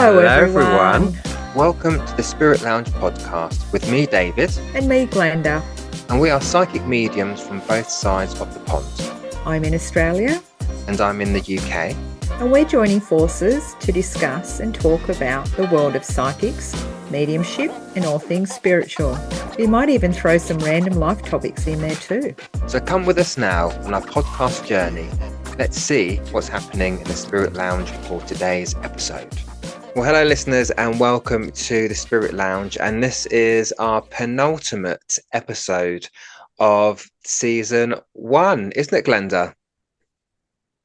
Hello, everyone. Welcome to the Spirit Lounge podcast with me, David. And me, Glenda. And we are psychic mediums from both sides of the pond. I'm in Australia. And I'm in the UK. And we're joining forces to discuss and talk about the world of psychics, mediumship, and all things spiritual. We might even throw some random life topics in there too. So come with us now on our podcast journey. Let's see what's happening in the Spirit Lounge for today's episode. Well, hello listeners and welcome to the Spirit Lounge, and this is our penultimate episode of season 1, isn't it, Glenda?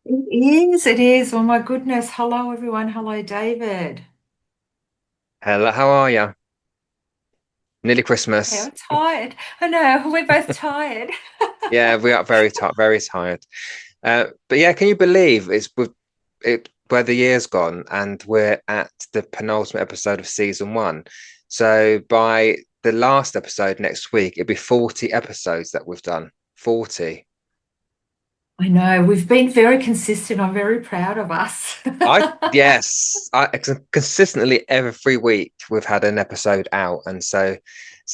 It is. Oh my goodness. Hello everyone. Hello David. Hello, how are you? Nearly Christmas. Yeah, I'm tired. I know, we're both tired. Yeah, we are very tired. But yeah, can you believe where the year's gone and we're at the penultimate episode of season 1? So by the last episode next week, it'll be 40 episodes that we've done. 40. I know, we've been very consistent. I'm very proud of us. Yes, consistently every week we've had an episode out, and so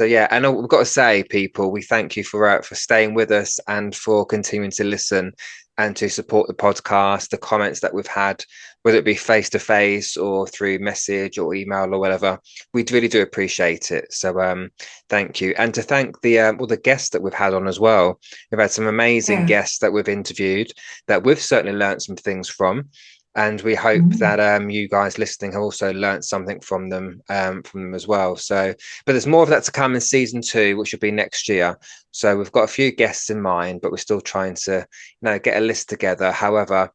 yeah. And we've got to say, people, we thank you for staying with us and for continuing to listen and to support the podcast. The comments that we've had, whether it be face to face or through message or email or whatever, we really do appreciate it. So thank you, and to thank all the guests that we've had on as well. We've had some amazing guests that we've interviewed that we've certainly learned some things from. And we hope that you guys listening have also learned something from them as well. So, but there's more of that to come in season 2, which will be next year. So we've got a few guests in mind, but we're still trying to, get a list together. However,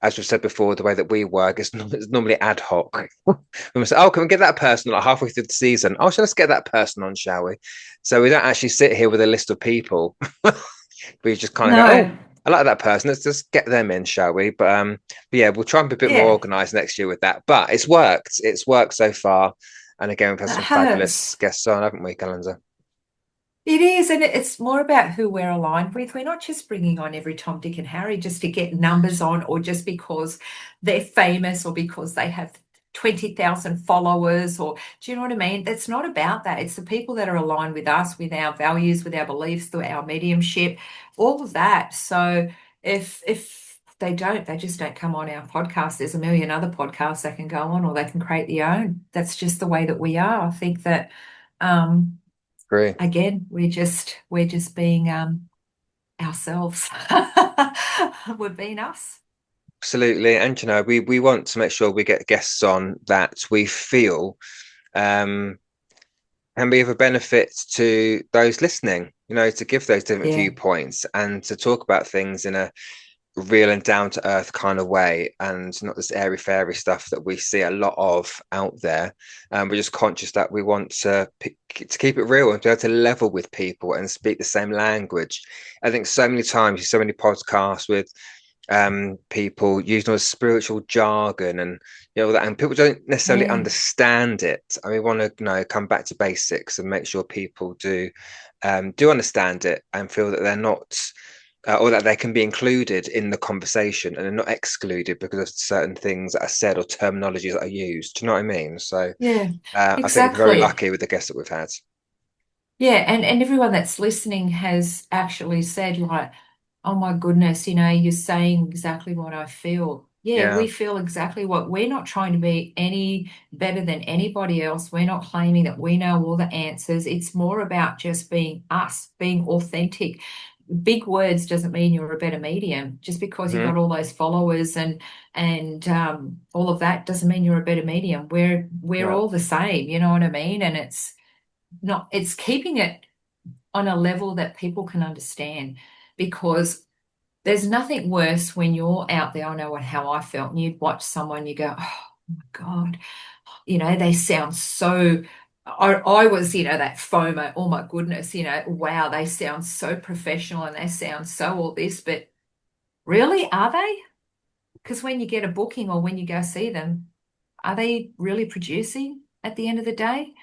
as we've said before, the way that we work is normally ad hoc. We say, "Oh, can we get that person like halfway through the season? Oh, let's get that person on, shall we?" So we don't actually sit here with a list of people. We just kind of go, "Oh, I like that person. Let's just get them in, shall we?" But yeah, we'll try and be a bit more organised next year with that. But it's worked. It's worked so far. And again, we've had some fabulous guests on, haven't we, Calendar? It is, and it's more about who we're aligned with. We're not just bringing on every Tom, Dick, and Harry just to get numbers on, or just because they're famous, or because they have 20,000 followers, or do you know what I mean? It's not about that. It's the people that are aligned with us, with our values, with our beliefs, through our mediumship, all of that. So if they just don't come on our podcast. There's a million other podcasts they can go on, or they can create their own. That's just the way that we are. I think that Great. Again, we're just being ourselves. We're being us. Absolutely. And we want to make sure we get guests on that we feel can be of a benefit to those listening, to give those different viewpoints and to talk about things in a real and down to earth kind of way, and not this airy fairy stuff that we see a lot of out there. We're just conscious that we want to keep it real and be able to level with people and speak the same language. I think so many times, so many podcasts with people using all the spiritual jargon and that, and people don't necessarily understand it. And we want to come back to basics and make sure people do understand it and feel that they're not or that they can be included in the conversation and they're not excluded because of certain things that are said or terminologies that are used. Do you know what I mean? So exactly. I think we're very lucky with the guests that we've had. Yeah, and everyone that's listening has actually said, like, "Oh my goodness, you're saying exactly what I feel." Yeah, we feel exactly what. We're not trying to be any better than anybody else. We're not claiming that we know all the answers. It's more about just being us, being authentic. Big words doesn't mean you're a better medium. Just because you've got all those followers and all of that doesn't mean you're a better medium. We're all the same, you know what I mean? And it's keeping it on a level that people can understand, because there's nothing worse when you're out there. I know how I felt, and you'd watch someone, you go, "Oh my God, they sound so," I was, that FOMO, "Oh my goodness, wow, they sound so professional and they sound so all this," but really, are they? Because when you get a booking or when you go see them, are they really producing at the end of the day?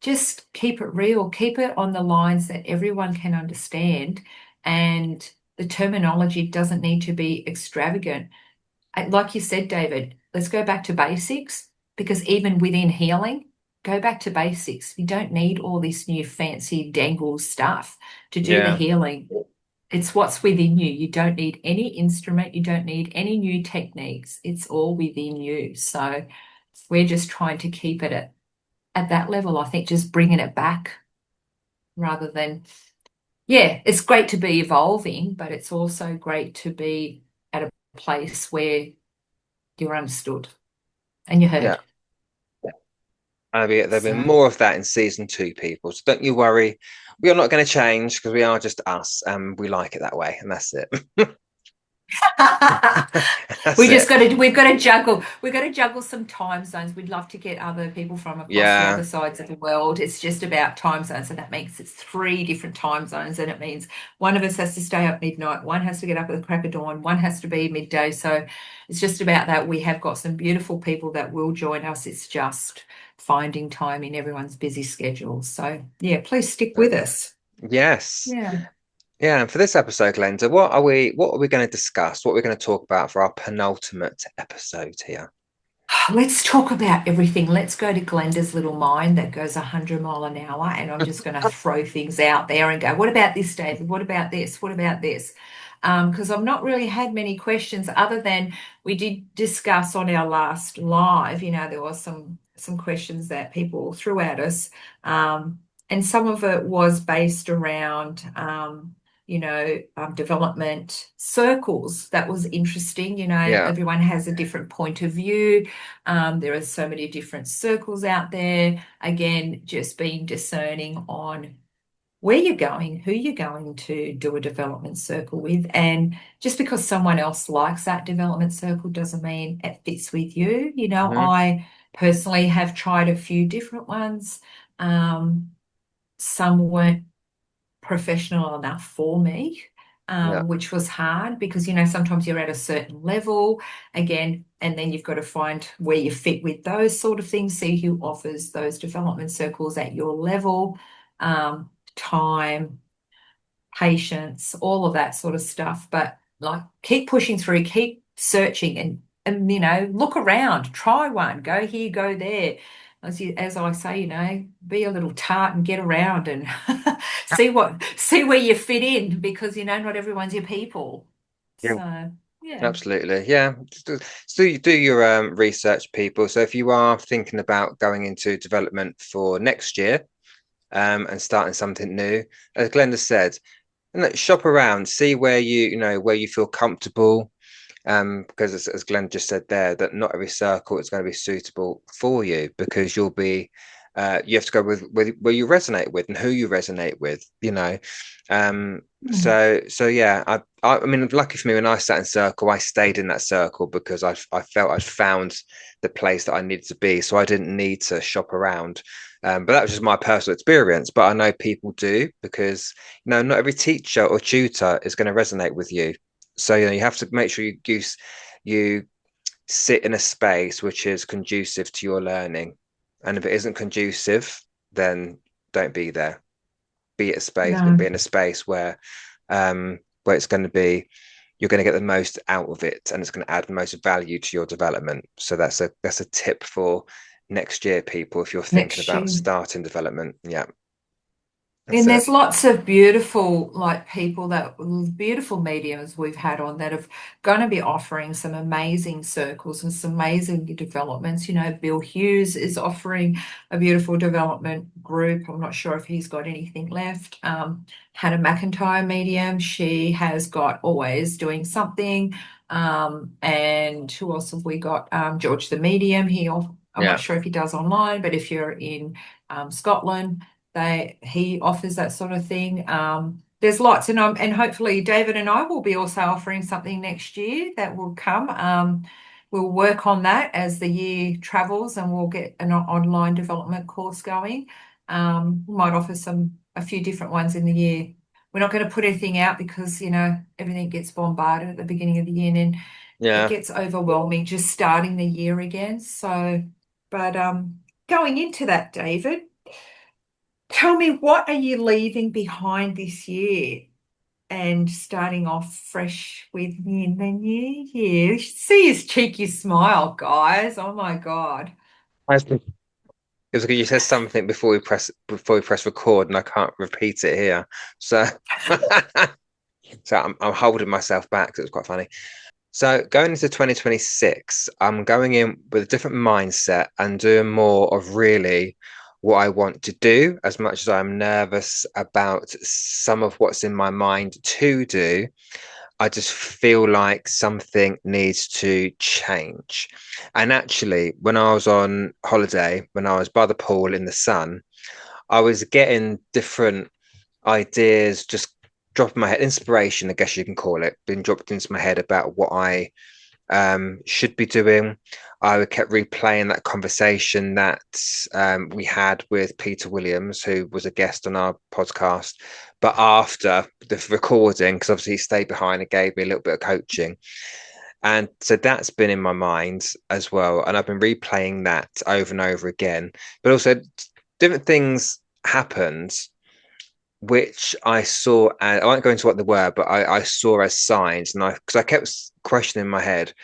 Just keep it real, keep it on the lines that everyone can understand, and the terminology doesn't need to be extravagant. Like you said, David, let's go back to basics. because even within healing, go back to basics. You don't need all this new fancy dangle stuff to do the Yeah. healing. It's what's within you. You don't need any instrument. You don't need any new techniques. It's all within you. So we're just trying to keep it at that level. I think just bringing it back rather than, yeah, it's great to be evolving, but it's also great to be at a place where you're understood and you're Yeah. heard. There'll be So. more of that in season 2, people. So don't you worry. We are not going to change because we are just us and we like it that way. And that's it. That's it. We've got to juggle some time zones. We'd love to get other people from across the other Yeah. sides of the world. It's just about time zones, and that makes it's three different time zones, and it means one of us has to stay up midnight, one has to get up at the crack of dawn, one has to be midday. So it's just about that. We have got some beautiful people that will join us. It's just finding time in everyone's busy schedules. So yeah, please stick with us. Yes. Yeah. Yeah. And for this episode, Glenda, what are we going to discuss? What are we going to talk about for our penultimate episode here? Let's talk about everything. Let's go to Glenda's little mind that goes 100 mile an hour, and I'm just going to throw things out there and go, what about this, David? What about this? What about this? Because I've not really had many questions other than we did discuss on our last live. There was some questions that people threw at us, and some of it was based around development circles. That was interesting. Yeah. Everyone has a different point of view. There are so many different circles out there. Again, just being discerning on where you're going, who you're going to do a development circle with. And just because someone else likes that development circle doesn't mean it fits with you. Hmm. I personally have tried a few different ones. Some weren't professional enough for me, Yeah. which was hard because, sometimes you're at a certain level again, and then you've got to find where you fit with those sort of things, see who offers those development circles at your level, time, patience, all of that sort of stuff. But like keep pushing through, keep searching and look around, try one, go here, go there. As I say, be a little tart and get around and see where you fit in because not everyone's your people. Yeah. So yeah. Absolutely. Yeah. So you do your research, people. So if you are thinking about going into development for next year, and starting something new, as Glenda said, and shop around, see where where you feel comfortable. Because as Glenn just said there, that not every circle is going to be suitable for you because you have to go with where you resonate with and who you resonate with. Mm. So yeah, I mean, lucky for me, when I sat in circle, I stayed in that circle because I felt I'd found the place that I needed to be, so I didn't need to shop around. But that was just my personal experience. But I know people do because not every teacher or tutor is going to resonate with you. So you have to make sure you sit in a space which is conducive to your learning. And if it isn't conducive, then don't be there. Be No, in a space where it's going to be you're going to get the most out of it and it's going to add the most value to your development. So that's a tip for next year, people, if you're thinking next about year. starting development. Yeah, that's And it. there's lots of beautiful, like people that beautiful mediums we've had on that have going to be offering some amazing circles and some amazing developments. Bill Hughes is offering a beautiful development group. I'm not sure if he's got anything left. Hannah McIntyre medium, she has got always doing something. And who else have we got? George the medium. I'm not Yeah, sure if he does online, but if you're in Scotland he offers that sort of thing. There's lots, and hopefully David and I will be also offering something next year that will come. We'll work on that as the year travels, and we'll get an online development course going. We might offer a few different ones in the year. We're not going to put anything out because everything gets bombarded at the beginning of the year, and then it yeah. gets overwhelming just starting the year again. So, but going into that, David. Tell me, what are you leaving behind this year and starting off fresh with me in the new year? You should see his cheeky smile, guys. Oh my God. It was like you said something before we press record, and I can't repeat it here. So, so I'm holding myself back. 'Cause it was quite funny. So going into 2026, I'm going in with a different mindset and doing more of really what I want to do, as much as I'm nervous about some of what's in my mind to do. I just feel like something needs to change. And actually, when I was on holiday, when I was by the pool in the sun, I was getting different ideas just dropping my head, inspiration, I guess you can call it, being dropped into my head about what I should be doing. I kept replaying that conversation that we had with Peter Williams, who was a guest on our podcast. But after the recording, because obviously he stayed behind and gave me a little bit of coaching. And so that's been in my mind as well. And I've been replaying that over and over again. But also, different things happened which I saw, and I won't go into what they were, but I saw as signs, and because I kept questioning my head,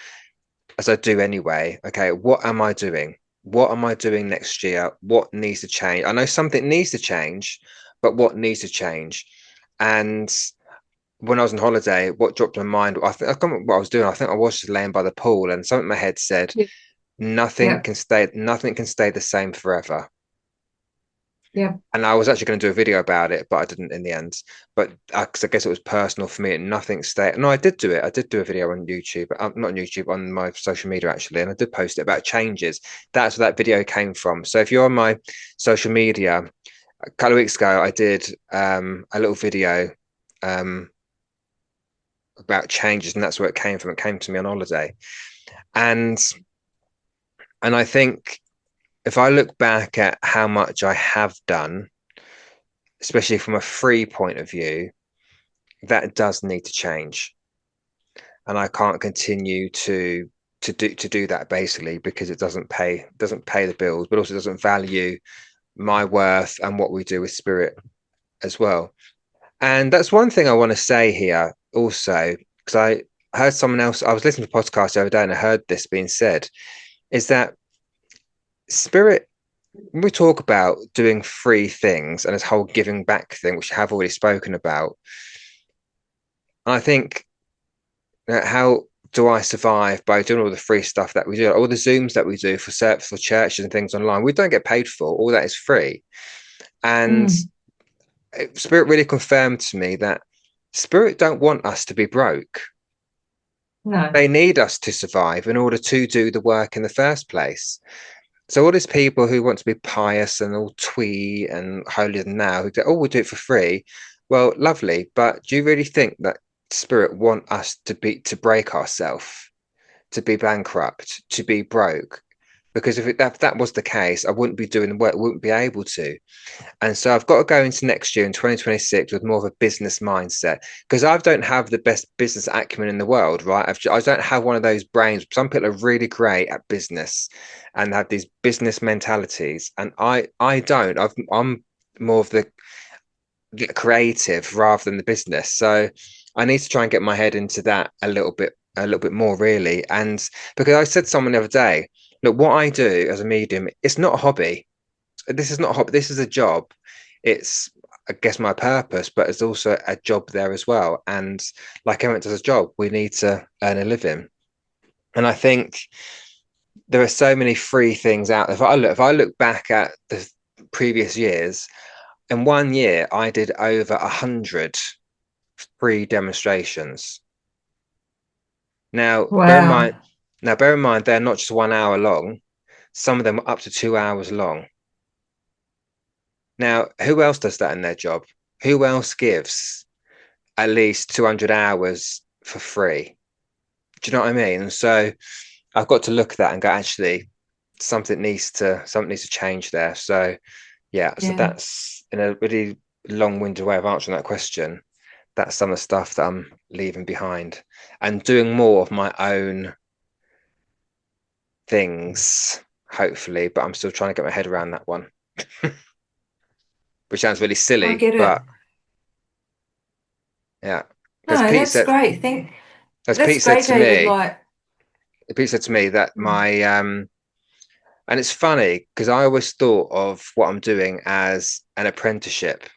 as I do anyway. Okay, what am I doing? What am I doing next year? What needs to change? I know something needs to change, but what needs to change? And when I was on holiday, what dropped my mind, I can't remember what I was doing. I think I was just laying by the pool, and something in my head said, Yeah. Yeah. nothing can stay the same forever. Yeah. And I was actually going to do a video about it, but I didn't in the end. But because I guess it was personal for me, and nothing stayed. No, I did do it. I did do a video on YouTube, not on YouTube, on my social media actually, and I did post it about changes. That's where that video came from. So if you're on my social media, a couple of weeks ago, I did a little video um, about changes, and that's where it came from. It came to me on holiday, and I think if I look back at how much I have done, especially from a free point of view, that does need to change, and I can't continue to do that basically because it doesn't pay the bills, but also doesn't value my worth and what we do with spirit as well. And that's one thing I want to say here also, because I heard someone else, I was listening to a podcast the other day and I heard this being said, is that spirit, when we talk about doing free things and this whole giving back thing, which I have already spoken about, I think how do I survive by doing all the free stuff that we do, all the Zooms that we do for churches and things online? We don't get paid for. All that is free. And Mm. Spirit really confirmed to me that Spirit don't want us to be broke. No. They need us to survive in order to do the work in the first place. So all these people who want to be pious and all twee and holier than thou, who go, oh, we'll do it for free. Well, lovely, but do you really think that Spirit want us to break ourselves, to be bankrupt, to be broke? Because if that was the case, I wouldn't be doing the work, wouldn't be able to. And so I've got to go into next year in 2026 with more of a business mindset because I don't have the best business acumen in the world, right? I don't have one of those brains. Some people are really great at business and have these business mentalities, and I don't. I'm more of the creative rather than the business. So I need to try and get my head into that a little bit more, really. And because I said to someone the other day, look, what I do as a medium, it's not a hobby. This is not a hobby. This is a job. It's, I guess, my purpose, but it's also a job there as well. And like everyone does a job, we need to earn a living. And I think there are so many free things out there. If I look back at the previous years, in one year I did over 100 free demonstrations. Now, Wow. bear in mind, they're not just 1 hour long. Some of them are up to 2 hours long. Now, who else does that in their job? Who else gives at least 200 hours for free? Do you know what I mean? And so I've got to look at that and go, actually, something needs to change there. So yeah, so Yeah. that's in a really long-winded way of answering that question. That's some of the stuff that I'm leaving behind and doing more of my own things, hopefully, but I'm still trying to get my head around that one, which sounds really I silly, get it. but yeah. Because No, that's great. as That's Pete said great, to David. me, Like, Pete said to me that mm, And it's funny because I always thought of what I'm doing as an apprenticeship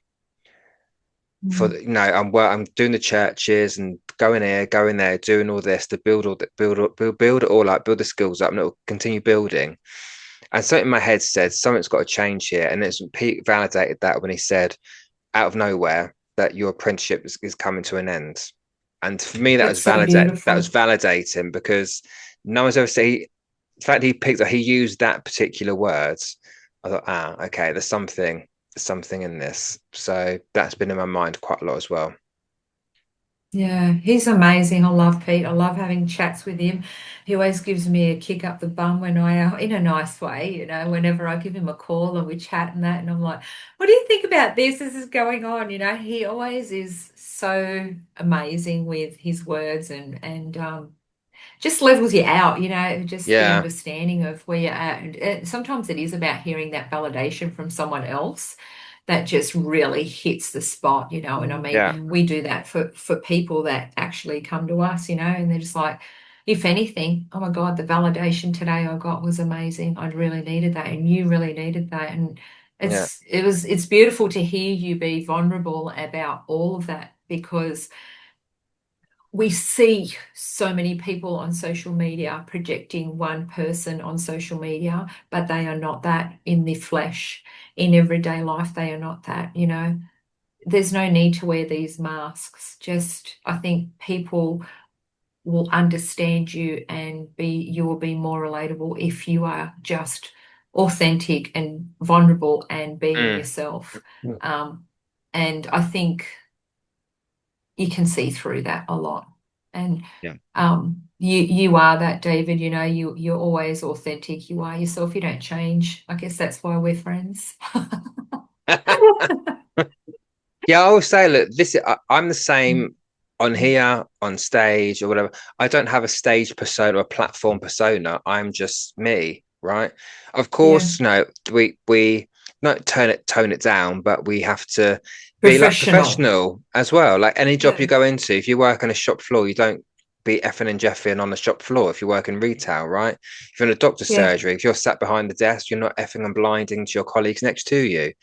for Mm. I'm doing the churches and going here, going there, doing all this to build all that, build it all up, build the skills up, and it'll continue building. And something in my head said something's got to change here, and it's Pete validated that when he said out of nowhere that your apprenticeship is coming to an end. And for me, That's so that was beautiful. validating because no one's ever said. The fact he used that particular words, I thought, okay, there's something in this. So that's been in my mind quite a lot as well. Yeah, he's amazing. I love Pete. I love having chats with him. He always gives me a kick up the bum when in a nice way, whenever I give him a call and we chat and that. And I'm like, what do you think about this? This is going on. He always is so amazing with his words and just levels you out, just the Yeah, understanding of where you're at. And sometimes it is about hearing that validation from someone else that just really hits the spot, And I yeah, mean, we do that for people that actually come to us, and they're just like, if anything, oh my God, the validation today I got was amazing. I really needed that, and you really needed that. And yeah. it's beautiful to hear you be vulnerable about all of that because we see so many people on social media projecting one person on social media, but they are not that in the flesh. In everyday life, they are not that. There's no need to wear these masks. Just, I think people will understand you and you will be more relatable if you are just authentic and vulnerable and being Mm, yourself. mm, Um, and I think you can see through that a lot. And yeah. you are that, David, you're always authentic. You are yourself. You don't change. I guess that's why we're friends. Yeah, I always say, look, I'm the same on here, on stage, or whatever. I don't have a stage persona or a platform persona. I'm just me, right? Of Yeah. course, no, we not tone it down, but we have to be like Professional. professional as well. Like any job you Yeah. go into, if you work on a shop floor, you don't be effing and jeffing on the shop floor if you work in retail, right? If you're in a doctor's Yeah. surgery, if you're sat behind the desk, you're not effing and blinding to your colleagues next to you.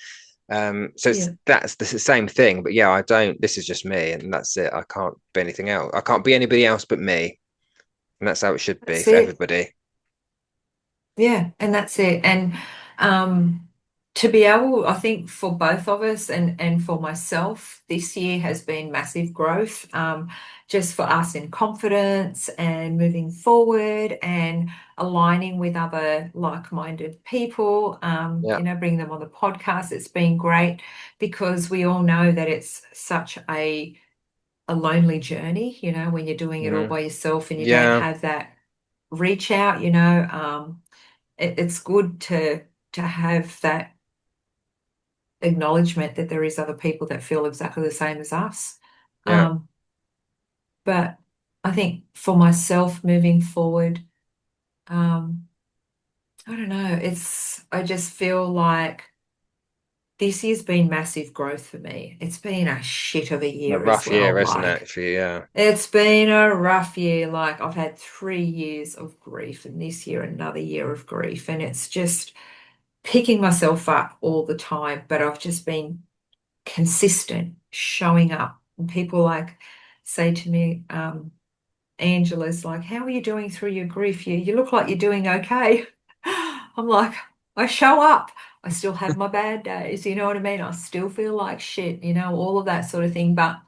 So Yeah. that's the same thing, but yeah, I don't. This is just me, and that's it. I can't be anything else. I can't be anybody else but me, and that's how it should be That's for it. everybody. Yeah, and that's it. And to be able, I think for both of us and for myself, this year has been massive growth, just for us in confidence and moving forward and aligning with other like-minded people, Yeah. bringing them on the podcast. It's been great because we all know that it's such a lonely journey, when you're doing it all Hmm. by yourself and you don't Yeah. have that reach out, it's good to have that acknowledgement that there is other people that feel exactly the same as us. Yeah. Um, but I think for myself moving forward, um, I don't know, I just feel like this year's been massive growth for me. It's been a shit of a A year as rough well. year, isn't it? Like, For you, yeah. it's been a rough year. Like, I've had 3 years of grief, and this year, another year of grief. And it's just picking myself up all the time, but I've just been consistent showing up. And people like say to me, Angela's like, how are you doing through your grief? You look like you're doing okay. I'm like, I show up. I still have my bad days, you know what I mean? I still feel like shit, all of that sort of thing. But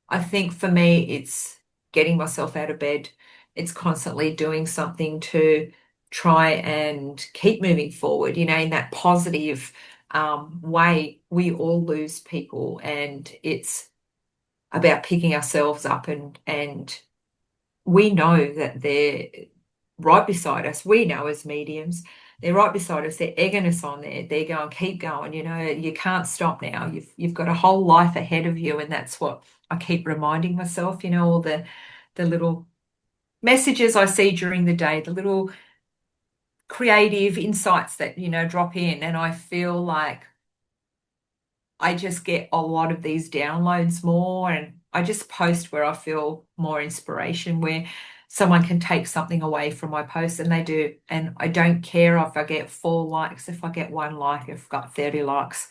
I think for me, it's getting myself out of bed. It's constantly doing something to try and keep moving forward, in that positive way. We all lose people, and it's about picking ourselves up and we know that they're right beside us. We know as mediums, they're right beside us. They're egging us on there. They're going, keep going. You can't stop now. You've got a whole life ahead of you, and that's what I keep reminding myself. All the little messages I see during the day, the little creative insights that drop in, and I feel like I just get a lot of these downloads more, and I just post where I feel more inspiration, where someone can take something away from my post, and they do. And I don't care if I get 4 likes, if I get 1 like, if I've got 30 likes.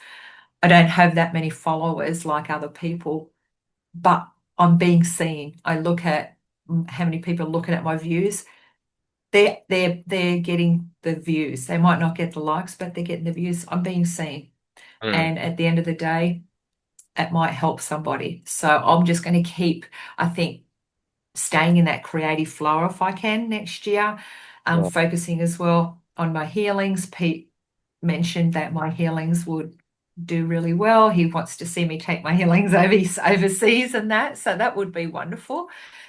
I don't have that many followers like other people, but I'm being seen. I look at how many people are looking at my views. They're getting the views. They might not get the likes, but they're getting the views. I'm being seen. Mm. And at the end of the day, it might help somebody. So I'm just going to keep, I think, staying in that creative flow if I can next year. Yeah. Focusing as well on my healings. Pete mentioned that my healings would do really well. He wants to see me take my healings overseas and that. So that would be wonderful.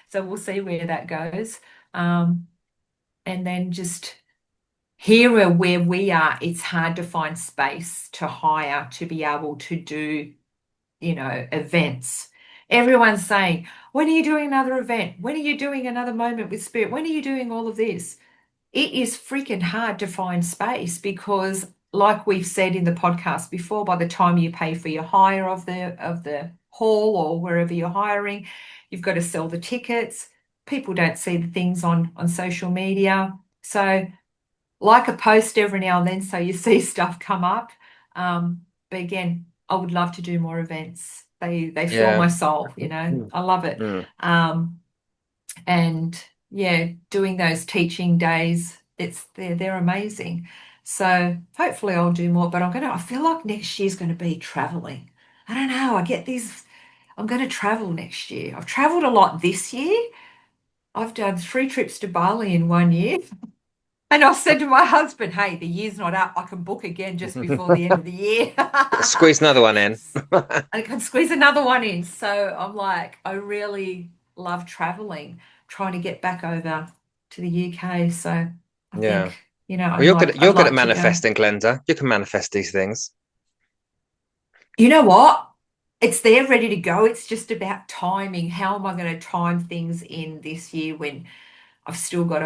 So we'll see where that goes. Um, and then just here where we are, it's hard to find space to hire to be able to do, events. Everyone's saying, when are you doing another event? When are you doing another moment with spirit? When are you doing all of this? It is freaking hard to find space because, like we've said in the podcast before, by the time you pay for your hire of the hall or wherever you're hiring, you've got to sell the tickets. People don't see the things on social media. So like a post every now and then so you see stuff come up. But again, I would love to do more events. They fill Yeah. my soul, you know. Mm. I love it. Mm. And yeah, doing those teaching days, they're amazing. So hopefully I'll do more, but I feel like next year's gonna be traveling. I don't know. I'm gonna travel next year. I've traveled a lot this year. I've done 3 trips to Bali in 1 year. And I said to my husband, hey, the year's not up. I can book again just before the end of the year. Squeeze another one in. I can squeeze another one in. So I'm like, I really love traveling, trying to get back over to the UK. So I Yeah. think, Well, you're good. I'd You're good at like to go. manifesting, Glenda. You can manifest these things. You know what? It's there ready to go. It's just about timing. How am I going to time things in this year when I've still got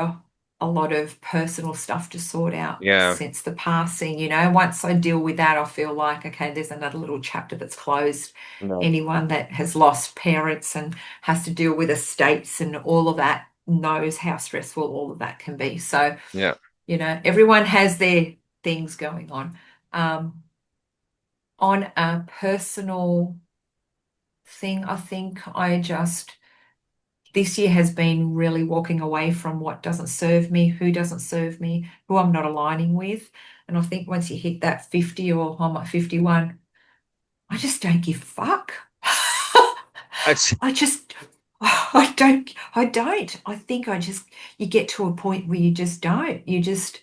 a lot of personal stuff to sort out Yeah. since the passing. Once I deal with that, I feel like, okay, there's another little chapter that's closed. No. Anyone that has lost parents and has to deal with estates and all of that knows how stressful all of that can be. So, Yeah. everyone has their things going on. On a personal thing, I think this year has been really walking away from what doesn't serve me, who doesn't serve me, who I'm not aligning with. And I think once you hit that 50 or I'm at 51, I just don't give a fuck. It's, I just, I don't. I think you get to a point where you just don't. You just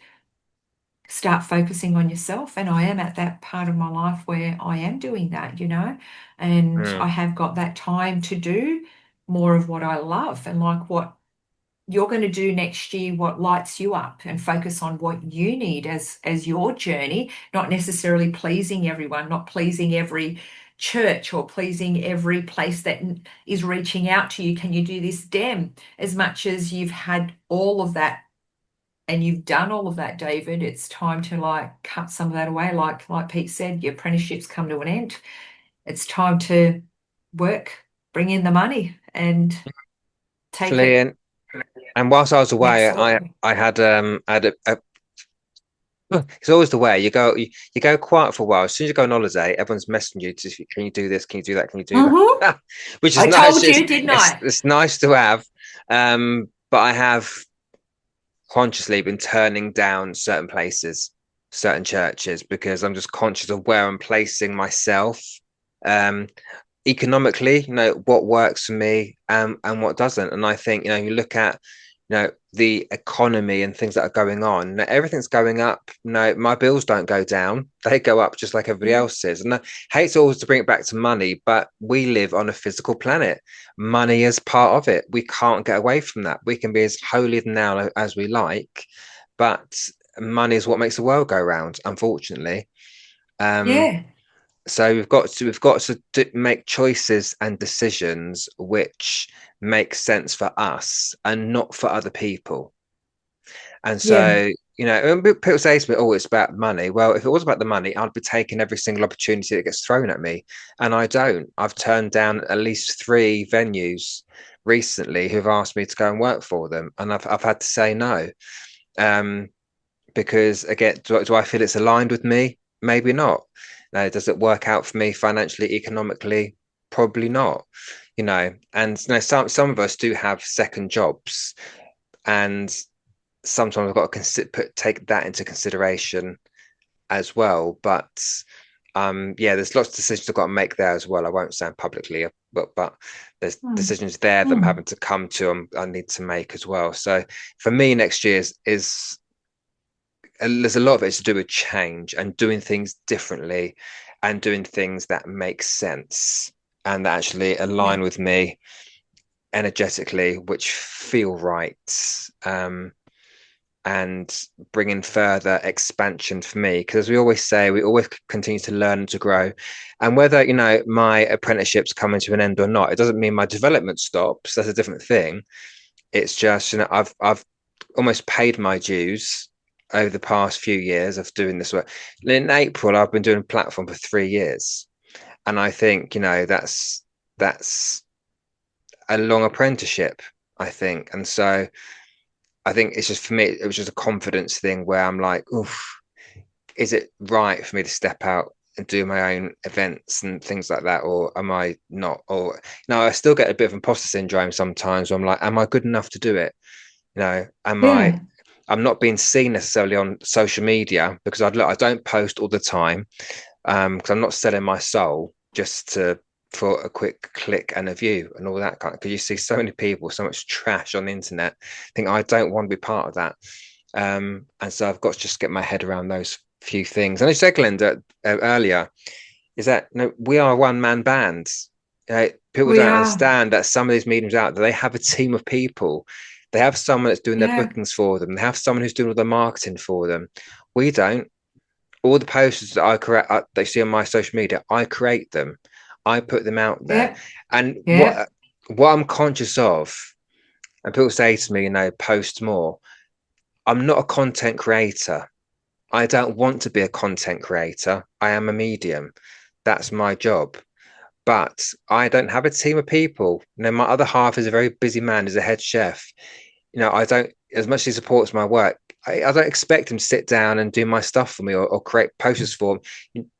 start focusing on yourself. And I am at that part of my life where I am doing that. And mm, I have got that time to do more of what I love and like what you're going to do next year, what lights you up, and focus on what you need as your journey, not necessarily pleasing everyone, not pleasing every church or pleasing every place that is reaching out to you. Can you do this, Dem? As much as you've had all of that and you've done all of that, David, it's time to like cut some of that away. Like Pete said, your apprenticeship's come to an end. It's time to work, bring in the money, and take it Fleeing. And whilst I was away, next I level. I had a it's always the way you go quiet for a while. As soon as you go on holiday, everyone's messaging you to, can you do this? Can you do that? Can you do Hmm. that? Which is I nice. told you, didn't I? It's nice to have. But I have consciously been turning down certain places, certain churches, because I'm just conscious of where I'm placing myself. Um, Economically, what works for me, and what doesn't. And I think, you look at, the economy and things that are going on. Everything's going up. No, my bills don't go down; they go up just like everybody Yeah. else's. And I hate always to bring it back to money, but we live on a physical planet. Money is part of it. We can't get away from that. We can be as holier than now as we like, but money is what makes the world go round, unfortunately. Um, Yeah. so we've got to make choices and decisions which make sense for us and not for other people. And Yeah. so, when people say to me, "Oh, it's about money." Well, if it was about the money, I'd be taking every single opportunity that gets thrown at me, and I don't. I've turned down at least 3 venues recently who've asked me to go and work for them, and I've had to say no. Um, because again, do I feel it's aligned with me? Maybe not. Does it work out for me financially, economically? Probably not. And some of us do have second jobs, and sometimes I've got to take that into consideration as well. But yeah, there's lots of decisions I've got to make there as well. I won't say publicly, but there's Mm. decisions there that I'm Mm. having to come to. I need to make as well. So for me, next year is there's a lot of it to do with change and doing things differently and doing things that make sense and that actually align Yeah. with me energetically, which feel right. And bringing further expansion for me, because as we always say, we always continue to learn and to grow. And whether my apprenticeship's coming to an end or not, it doesn't mean my development stops. That's a different thing. It's just I've almost paid my dues over the past few years of doing this work. In April, I've been doing a platform for 3 years, and I think that's a long apprenticeship. I think, and so I think it's just for me. It was just a confidence thing where I'm like, oof, is it right for me to step out and do my own events and things like that, or am I not? Or no, I still get a bit of imposter syndrome sometimes. Where I'm like, am I good enough to do it? Am I? Yeah. I'm not being seen necessarily on social media because I don't post all the time because I'm not selling my soul just to for a quick click and a view and all that kind of. Because you see so many people, so much trash on the internet. Think I don't want to be part of that, and so I've got to just get my head around those few things. And I said, Glenda, earlier, is that we are a one man band. People We don't are. understand that some of these mediums out there, they have a team of people. They have someone that's doing their Yeah. bookings for them. They have someone who's doing all the marketing for them. We don't. All the posters that I create, they see on my social media, I create them. I put them out there. Yeah. And Yeah. what I'm conscious of, and people say to me, post more. I'm not a content creator. I don't want to be a content creator. I am a medium. That's my job. But I don't have a team of people. My other half is a very busy man, is a head chef. I don't, as much as he supports my work, I don't expect him to sit down and do my stuff for me or create posters for him.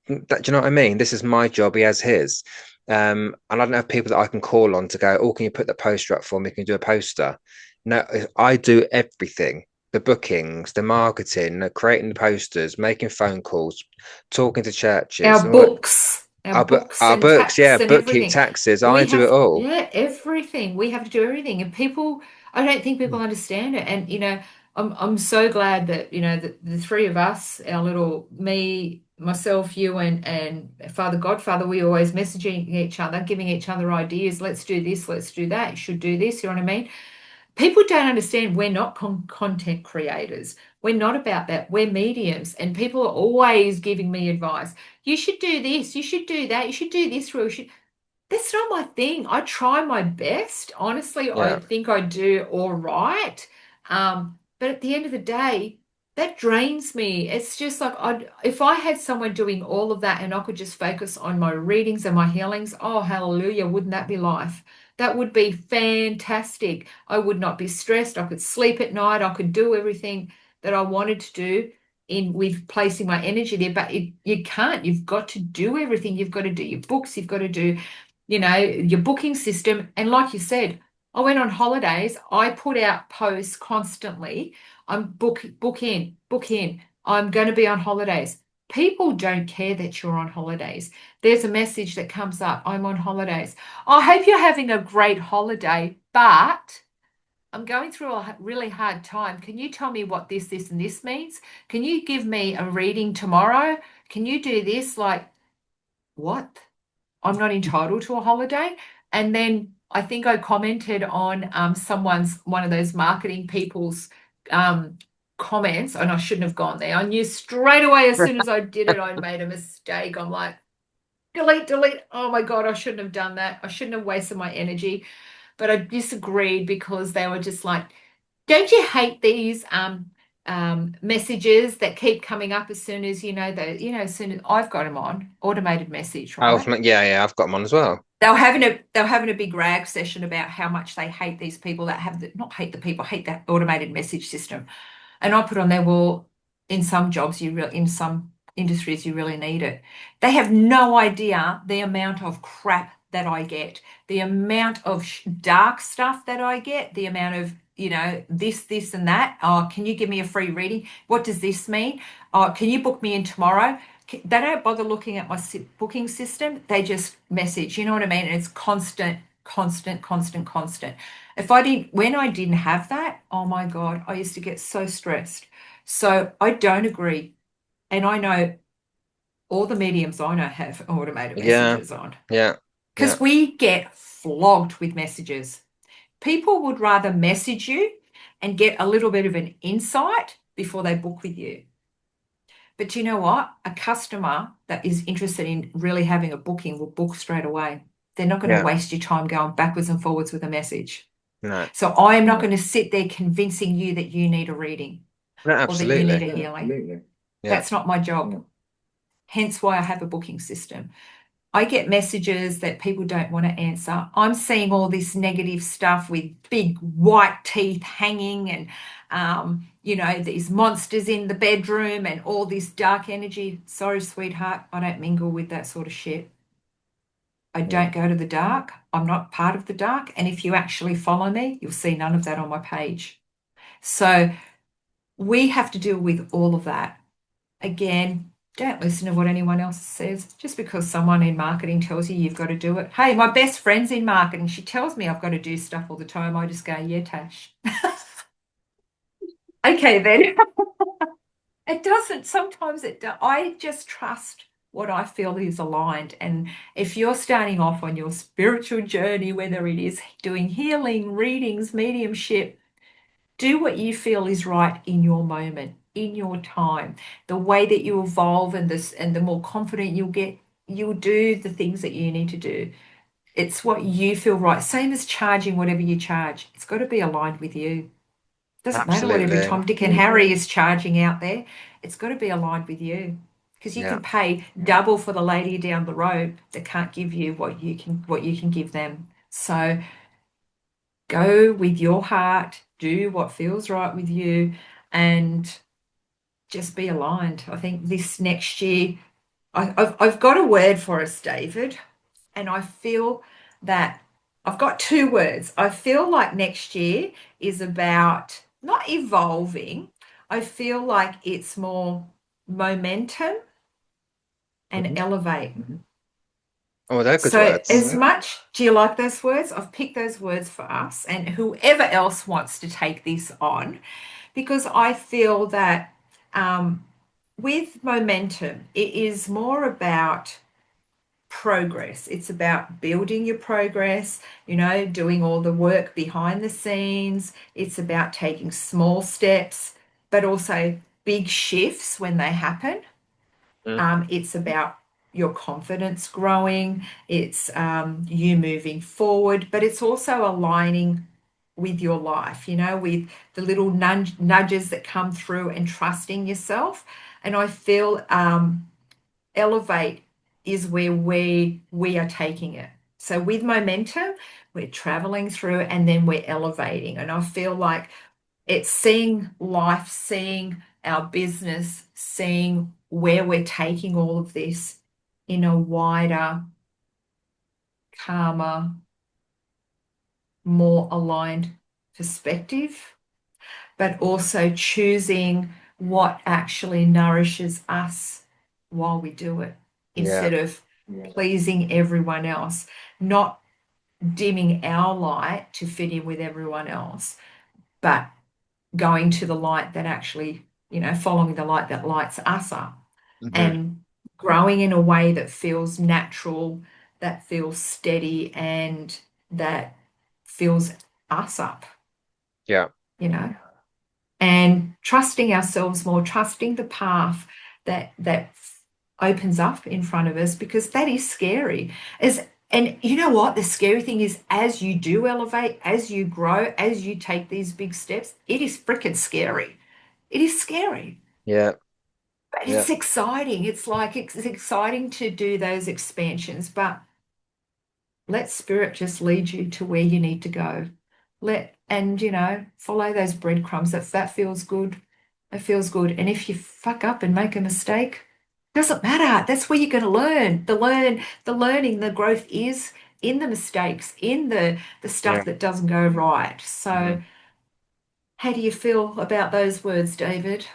Do you know what I mean? This is my job. He has his. And I don't have people that I can call on to go, oh, can you put the poster up for me? Can you do a poster? No, I do everything. The bookings, the marketing, creating the posters, making phone calls, talking to churches, Our and all that. books, our books Our and books, yeah, tax and bookkeep everything. taxes. I We do it have, all. yeah, everything. We have to do everything. And people, I don't think people Mm. understand it. And, I'm so glad that, the three of us, our little me, myself, you and Father Godfather, we always messaging each other, giving each other ideas. Let's do this, let's do that. You should do this, you know what I mean? People don't understand we're not content creators. We're not about that. We're mediums. And people are always giving me advice. You should do this. You should do that. You should do this rule. That's not my thing. I try my best. Honestly, I Yeah, think I do all right. But at the end of the day, that drains me. It's just like if I had someone doing all of that and I could just focus on my readings and my healings, oh, hallelujah, wouldn't that be life? That would be fantastic. I would not be stressed. I could sleep at night. I could do everything that I wanted to do in with placing my energy there. But you can't. You've got to do everything. You've got to do your books. You've got to do your booking system. And like you said, I went on holidays. I put out posts constantly. I'm book in, book in. I'm going to be on holidays. People don't care that you're on holidays. There's a message that comes up. I'm on holidays. I hope you're having a great holiday, but I'm going through a really hard time. Can you tell me what this, and this means? Can you give me a reading tomorrow? Can you do this? Like, what? I'm not entitled to a holiday. And then I think I commented on one of those marketing people's um, comments, and I shouldn't have gone there. I knew straight away as soon as I did it, I made a mistake. I'm like, delete, delete. Oh my God, I shouldn't have done that. I shouldn't have wasted my energy. But I disagreed because they were just like, don't you hate these? messages that keep coming up as soon as as soon as I've got them on automated message, Oh, right? yeah, I've got them on as well. They're having a big rag session about how much they hate these people that not hate the people, hate that automated message system. And I put on there, well, in some jobs, in some industries, you really need it. They have no idea the amount of crap that I get, the amount of dark stuff that I get, the amount of, this, and that. Oh, can you give me a free reading? What does this mean? Oh, can you book me in tomorrow? They don't bother looking at my booking system. They just message, you know what I mean? And it's constant, constant, constant, constant. When I didn't have that, oh my God, I used to get so stressed. So I don't agree. And I know all the mediums I know have automated Yeah, messages on yeah, yeah, because we get flogged with messages. People would rather message you and get a little bit of an insight before they book with you. But you know what? A customer that is interested in really having a booking will book straight away. They're not going to yeah. waste your time going backwards and forwards with a message. No, So I am not going to sit there convincing you that you need a reading no, or that you need absolutely. a healing. Yeah, That's not my job. Hence why I have a booking system. I get messages that people don't want to answer. I'm seeing all this negative stuff with big white teeth hanging and, these monsters in the bedroom and all this dark energy. Sorry, sweetheart, I don't mingle with that sort of shit. I yeah, don't go to the dark. I'm not part of the dark. And if you actually follow me, you'll see none of that on my page. So we have to deal with all of that. Again, don't listen to what anyone else says. Just because someone in marketing tells you you've got to do it. Hey, my best friend's in marketing. She tells me I've got to do stuff all the time. I just go, yeah, Tash. Okay, then. It doesn't. Sometimes it does. I just trust what I feel is aligned. And if you're starting off on your spiritual journey, whether it is doing healing, readings, mediumship, do what you feel is right in your moment, in your time. The way that you evolve and the more confident you'll get, you'll do the things that you need to do. It's what you feel right. Same as charging whatever you charge. It's got to be aligned with you. Doesn't matter what every absolutely. Tom, Dick, and Harry is charging out there. It's got to be aligned with you. Because you Yeah, can pay double for the lady down the road that can't give you what you can give them. So go with your heart, do what feels right with you, and just be aligned. I think this next year, I've got a word for us, David, and I feel that I've got two words. I feel like next year is about not evolving, I feel like it's more momentum and hmm. elevate. Oh, they're good So, words. as much, do you like those words? I've picked those words for us and whoever else wants to take this on, because I feel that um, with momentum, it is more about progress. It's about building your progress, doing all the work behind the scenes. It's about taking small steps, but also big shifts when they happen. Mm, It's about your confidence growing, it's you moving forward, but it's also aligning with your life, with the little nudges that come through and trusting yourself. And I feel elevate is where we are taking it. So with momentum, we're traveling through and then we're elevating. And I feel like it's seeing life, seeing our business, seeing where we're taking all of this in a wider, calmer, more aligned perspective, but also choosing what actually nourishes us while we do it yeah, instead of pleasing everyone else, not dimming our light to fit in with everyone else, but going to the light that actually, following the light that lights us up hmm, and growing in a way that feels natural, that feels steady, and that fills us up, yeah, you know, and trusting ourselves more, trusting the path that opens up in front of us because that is scary. And you know what? The scary thing is, as you do elevate, as you grow, as you take these big steps, it is freaking scary. It is scary, Yeah. but Yeah. it's exciting. It's like it's exciting to do those expansions, but let spirit just lead you to where you need to go. And follow those breadcrumbs. If that feels good, it feels good. And if you fuck up and make a mistake, doesn't matter. That's where you're going to learn. The learning, the growth is in the mistakes, in the Yeah. stuff that doesn't go right. Mhm. So how do you feel about those words, David?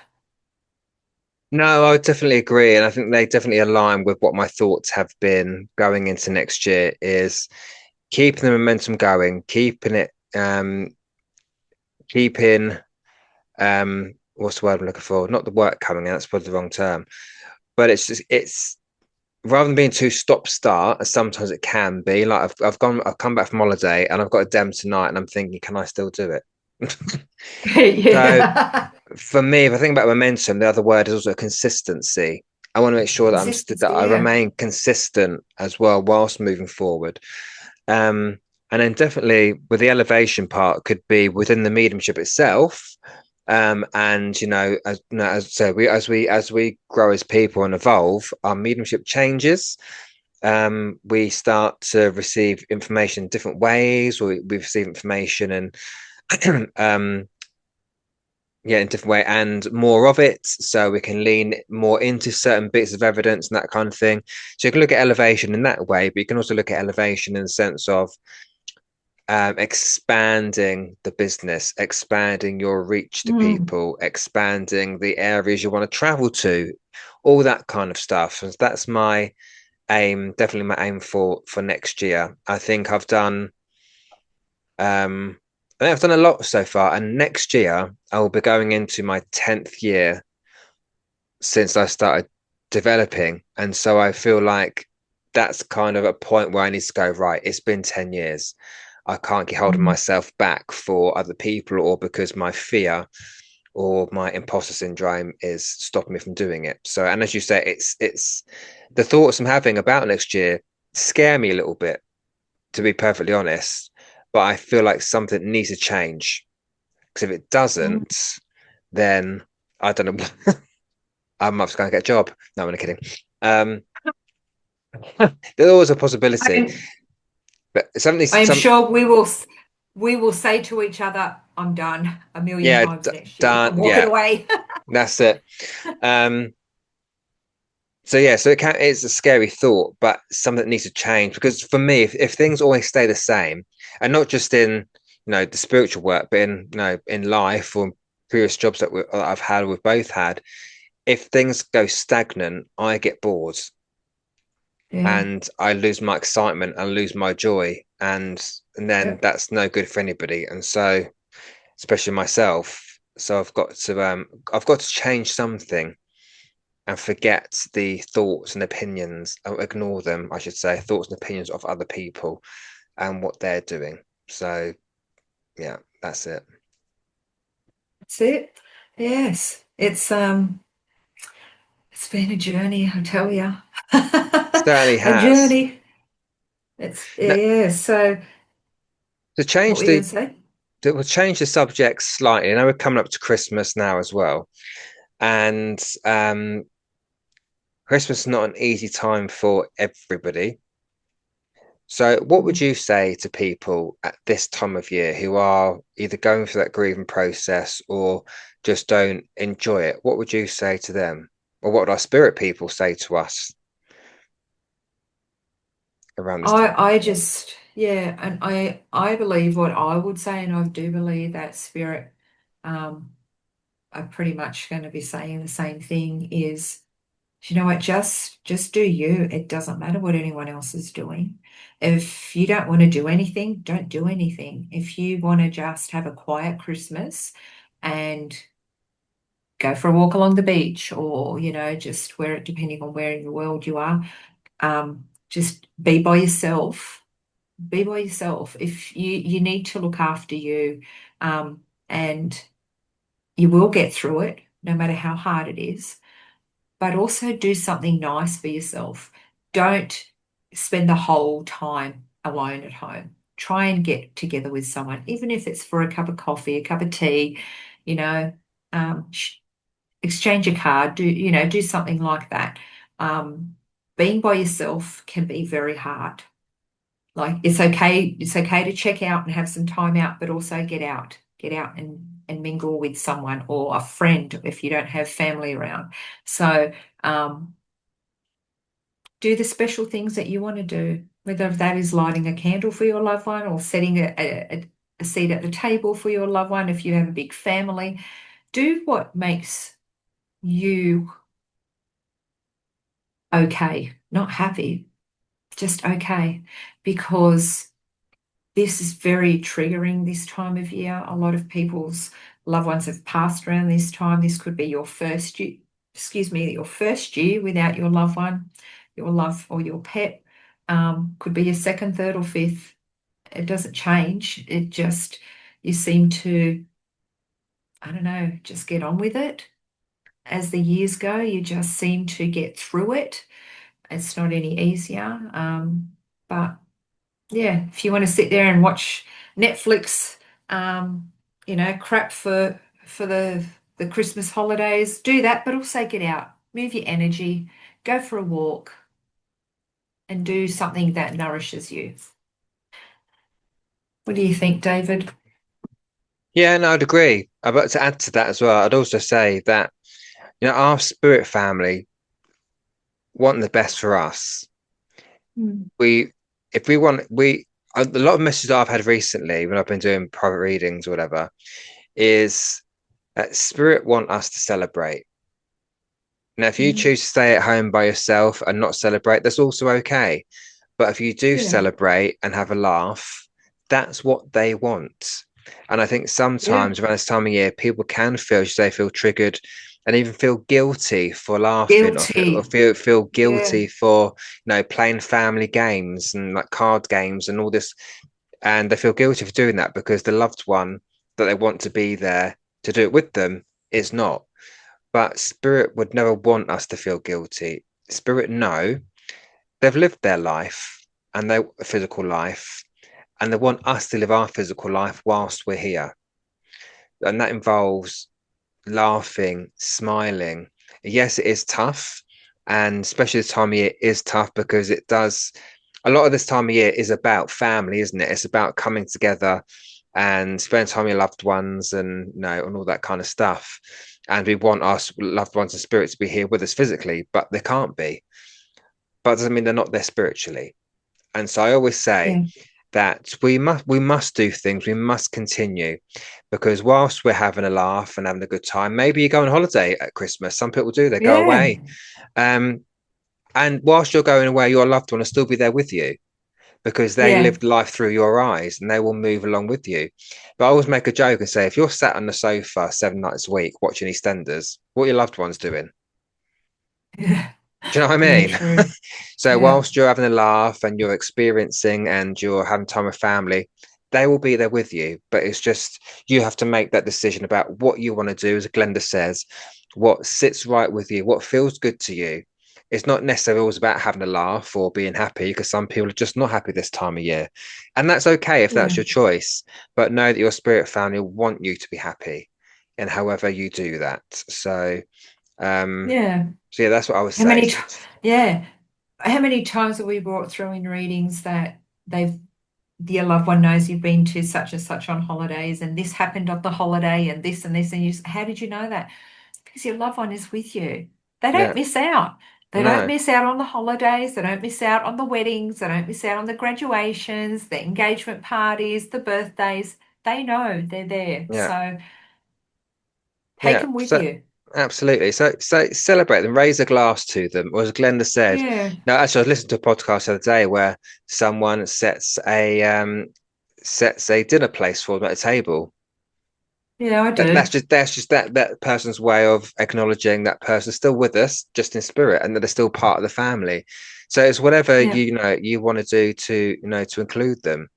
No, I would definitely agree, and I think they definitely align with what my thoughts have been going into next year. Is keeping the momentum going, keeping what's the word I'm looking for? Not the work coming in, that's probably the wrong term. But it's rather than being too stop start, as sometimes it can be. Like I've come back from holiday and I've got a dem tonight, and I'm thinking, can I still do it? So Yeah. for me, if I think about momentum, the other word is also consistency. I want to make sure that that Consistency, I yeah. remain consistent as well whilst moving forward. Um, and then definitely with the elevation part could be within the mediumship itself. And as I said, we grow as people and evolve, our mediumship changes. We start to receive information in different ways, or we receive information and um yeah, in a different way and more of it, so we can lean more into certain bits of evidence and that kind of thing. So you can look at elevation in that way, but you can also look at elevation in the sense of expanding the business, expanding your reach to Mm. people, expanding the areas you want to travel to, all that kind of stuff. And that's my aim, definitely my aim for next year. Um, I think I've done a lot so far, and next year I will be going into my 10th year since I started developing. And so I feel like that's kind of a point where I need to go, right, it's been 10 years. I can't keep holding Mm. myself back for other people or because my fear or my imposter syndrome is stopping me from doing it. So, and as you say, it's the thoughts I'm having about next year scare me a little bit, to be perfectly honest. But I feel like something needs to change because if it Mm. doesn't, then I don't know. I'm just going to get a job. No, I'm only kidding. Um, there's always a possibility, I'm, but something, I'm some, sure we will say to each other, I'm done a million yeah, times next year. done. I'm walking Yeah, away. that's it. Um, so yeah, so it's a scary thought, but something that needs to change because for me, if things always stay the same, and not just in the spiritual work, but in in life or previous jobs that I've had, we've both had, if things go stagnant, I get bored Yeah. and I lose my excitement and lose my joy, and then Yep. that's no good for anybody. And so, especially myself, so I've got to change something and forget the thoughts and opinions, or ignore them, I should say, thoughts and opinions of other people and what they're doing. So yeah, that's it. That's it. Yes. It's been a journey, I tell you. Certainly A has. journey. It's Now, yeah. So to what change were you the going to say? we'll change the subject slightly. I know we're coming up to Christmas now as well, and Christmas is not an easy time for everybody. So, what would Mm. you say to people at this time of year who are either going through that grieving process or just don't enjoy it? What would you say to them? Or what would our spirit people say to us around this time? I just yeah, and I believe what I would say, and I do believe that spirit um are pretty much going to be saying the same thing is, you know what, just do you. It doesn't matter what anyone else is doing. If you don't want to do anything, don't do anything. If you want to just have a quiet Christmas and go for a walk along the beach or, just where, depending on where in the world you are, just be by yourself. Be by yourself. If you need to look after you, and you will get through it, no matter how hard it is, but also do something nice for yourself. Don't spend the whole time alone at home. Try and get together with someone, even if it's for a cup of coffee, a cup of tea, you know. exchange a card, do something like that. Um, Being by yourself can be very hard. Like it's okay to check out and have some time out, but also get out and mingle with someone or a friend if you don't have family around. So um, do the special things that you want to do, whether that is lighting a candle for your loved one or setting a seat at the table for your loved one if you have a big family. Do what makes you okay, not happy, just okay, because this is very triggering this time of year. A lot of people's loved ones have passed around this time. This could be your first year, excuse me, your first year without your loved one, your love or your pet. Could be your second, third, or fifth. It doesn't change. It just, you seem to, I don't know, just get on with it. As the years go, you just seem to get through it. It's not any easier. But yeah, if you want to sit there and watch Netflix, crap for the Christmas holidays, do that, but also get out, move your energy, go for a walk, and do something that nourishes you. What do you think, David? Yeah, no, I'd agree. But to add to that as well, I'd also say that our spirit family want the best for us. Mm. We, if we want, we a lot of messages I've had recently when I've been doing private readings or whatever is that spirit want us to celebrate. Now, if you Mm. choose to stay at home by yourself and not celebrate, that's also okay. But if you do Yeah, celebrate and have a laugh, that's what they want. And I think yeah, sometimes around this time of year, people can feel, as they feel triggered and even feel guilty for laughing or guilty. feel Yeah, guilty for, playing family games and like card games and all this. And they feel guilty for doing that because the loved one that they want to be there to do it with them is not. But spirit would never want us to feel guilty. Spirit know they've lived their life and their physical life, and they want us to live our physical life whilst we're here. And that involves laughing, smiling. Yes, it is tough. And especially this time of year is tough because it does a lot of this time of year is about family, isn't it? It's about coming together and spending time with your loved ones and and all that kind of stuff. And we want our loved ones and spirits to be here with us physically, but they can't be. But it doesn't mean they're not there spiritually. And so I always say yeah, that we must do things, we must continue because whilst we're having a laugh and having a good time, maybe you go on holiday at Christmas. Some people do, they go yeah, away. Um, and whilst you're going away, your loved one will still be there with you because they yeah. lived life through your eyes and they will move along with you. But I always make a joke and say, if you're sat on the sofa 7 nights a week watching EastEnders, what are your loved ones doing? Yeah, Do you know what I yeah, mean? true. So Yeah, whilst you're having a laugh and you're experiencing and you're having time with family, they will be there with you. But it's just you have to make that decision about what you want to do, as Glenda says, what sits right with you, what feels good to you. It's not necessarily always about having a laugh or being happy because some people are just not happy this time of year. And that's okay if that's yeah, your choice. But know that your spirit family want you to be happy and however you do that. Um, yeah. so yeah, that's what I would How say. many, t yeah. How many times have we brought through in readings that they've your loved one knows you've been to such and such on holidays and this happened on the holiday and this and you how did you know that? Because your loved one is with you. They don't Yeah, miss out. They don't no. miss out on the holidays. They don't miss out on the weddings. They don't miss out on the graduations, the engagement parties, the birthdays. They know they're there. Yeah, So take yeah. them with So you. absolutely. So celebrate them, raise a glass to them. Or as Glenda said, Yeah. no, actually I was listening to a podcast the other day where someone sets a dinner place for them at a table. Yeah, I That's do. just that person's way of acknowledging that person's still with us, just in spirit, and that they're still part of the family. So it's whatever Yeah. you want to do to to include them.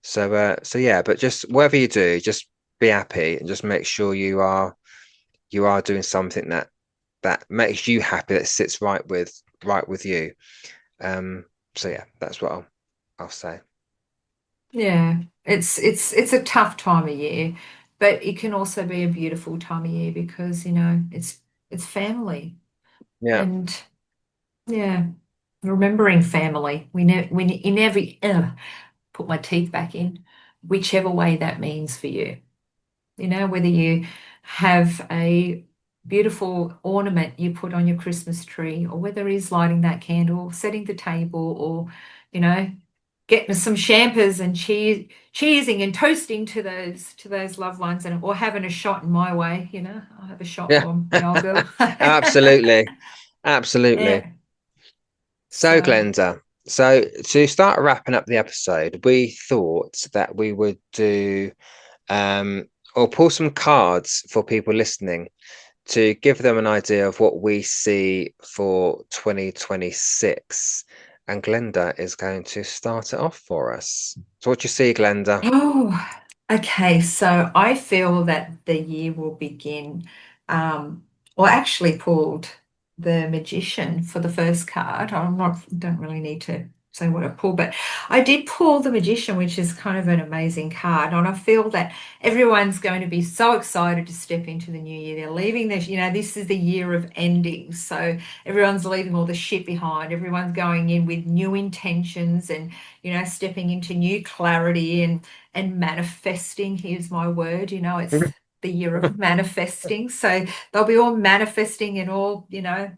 So yeah, but just whatever you do, just be happy and just make sure you are doing something that makes you happy, that sits right with you. Um, so yeah, that's what I'll say. Yeah, it's a tough time of year, but it can also be a beautiful time of year because, it's It's family. Yeah. And yeah, remembering family. We in every put my teeth back in, whichever way that means for you. You know, whether you have a beautiful ornament you put on your Christmas tree, or whether it's lighting that candle, setting the table, or, you know, getting some champers and cheersing and toasting to those loved ones, and or having a shot in my way, you know. I'll have a shot Yeah. for the old girl. Absolutely. Absolutely. Yeah. So, So, Glenda, so to start wrapping up the episode, we thought that we would do or pull some cards for people listening to give them an idea of what we see for 2026. And Glenda is going to start it off for us. So, what do you see, Glenda? oh, okay. So I feel that the year will begin. Um, well, I actually pulled the Magician for the first card. Don't really need to say what I pulled, but I did pull the Magician, which is kind of an amazing card. And I feel that everyone's going to be so excited to step into the new year. They're leaving this, you know, this is the year of endings. So everyone's leaving all the shit behind. Everyone's going in with new intentions and, you know, stepping into new clarity and manifesting. Here's my word, you know, it's the year of manifesting. So they'll be all manifesting and all, you know,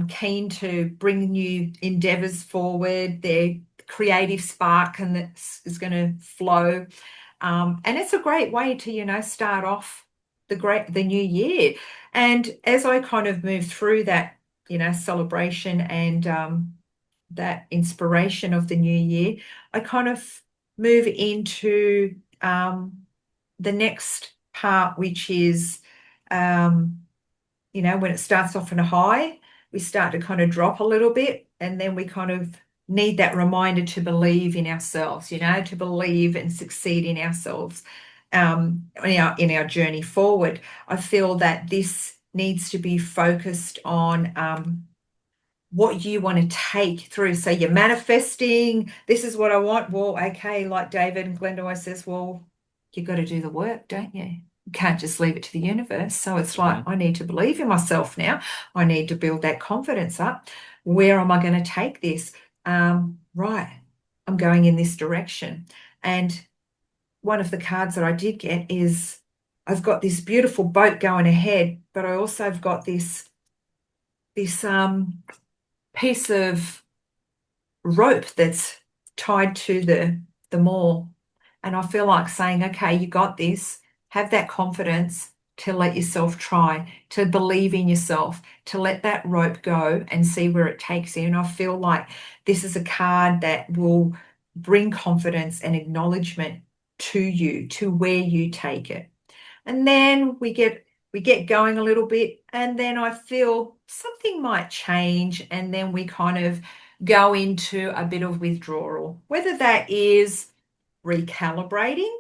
keen to bring new endeavors forward. Their creative spark and that is going to flow. And it's a great way to, you know, start off the new year. And as I kind of move through that, you know, celebration and that inspiration of the new year, I kind of move into the next part, which is, um, you know, when it starts off on a high, we start to kind of drop a little bit, and then we kind of need that reminder to believe in ourselves, you know, to believe and succeed in ourselves in our journey forward. I feel that this needs to be focused on what you want to take through. So you're manifesting, this is what I want. Well, okay, like David and Glenda always says, well, you've got to do the work, don't you? You can't just leave it to the universe. So it's like, Mhm. I need to believe in myself now. I need to build that confidence up. Where am I going to take this? Right, I'm going in this direction. And one of the cards that I did get is I've got this beautiful boat going ahead, but I also have got this piece of rope that's tied to the mall. And I feel like saying, okay, you got this. Have that confidence to let yourself try, to believe in yourself, to let that rope go and see where it takes you. And I feel like this is a card that will bring confidence and acknowledgement to you, to where you take it. And then we get going a little bit, and then I feel something might change, and then we kind of go into a bit of withdrawal, whether that is recalibrating,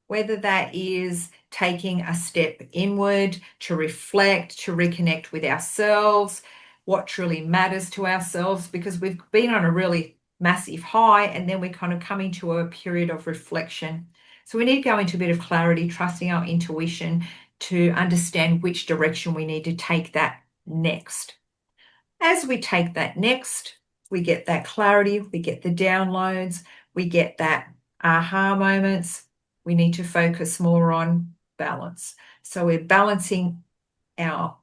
whether that is taking a step inward to reflect, to reconnect with ourselves, what truly matters to ourselves, because we've been on a really massive high and then we're kind of coming to a period of reflection. So we need to go into a bit of clarity, trusting our intuition to understand which direction we need to take that next. As we take that next, we get that clarity, we get the downloads, we get that aha moments. We need to focus more on balance. So we're balancing our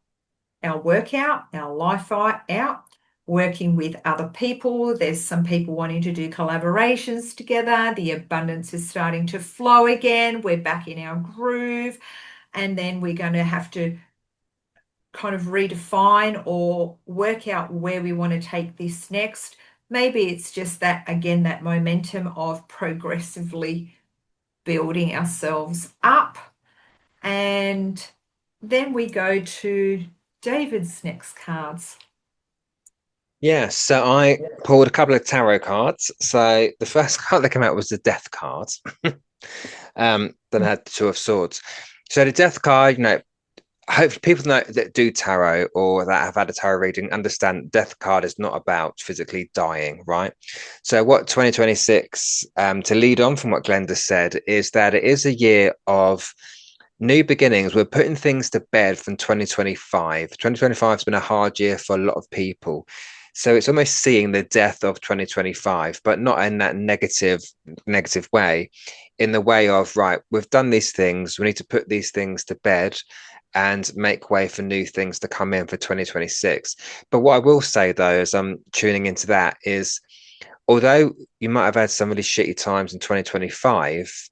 workout, our life out, working with other people. There's some people wanting to do collaborations together. The abundance is starting to flow again. We're back in our groove. And then we're going to have to kind of redefine or work out where we want to take this next. Maybe it's just that, again, that momentum of progressively building ourselves up. And then we go to David's next cards. Yeah, so I pulled a couple of tarot cards. So the first card that came out was the Death card. Then I had the Two of Swords. So the Death card, you know, hopefully people know that do tarot or that have had a tarot reading understand Death card is not about physically dying, right? So what 2026, to lead on from what Glenda said, is that it is a year of new beginnings. We're putting things to bed from 2025. 2025 has been a hard year for a lot of people. So it's almost seeing the death of 2025, but not in that negative way, in the way of, right, we've done these things, we need to put these things to bed and make way for new things to come in for 2026. But what I will say though, as I'm tuning into that, is although you might have had some really shitty times in 2025,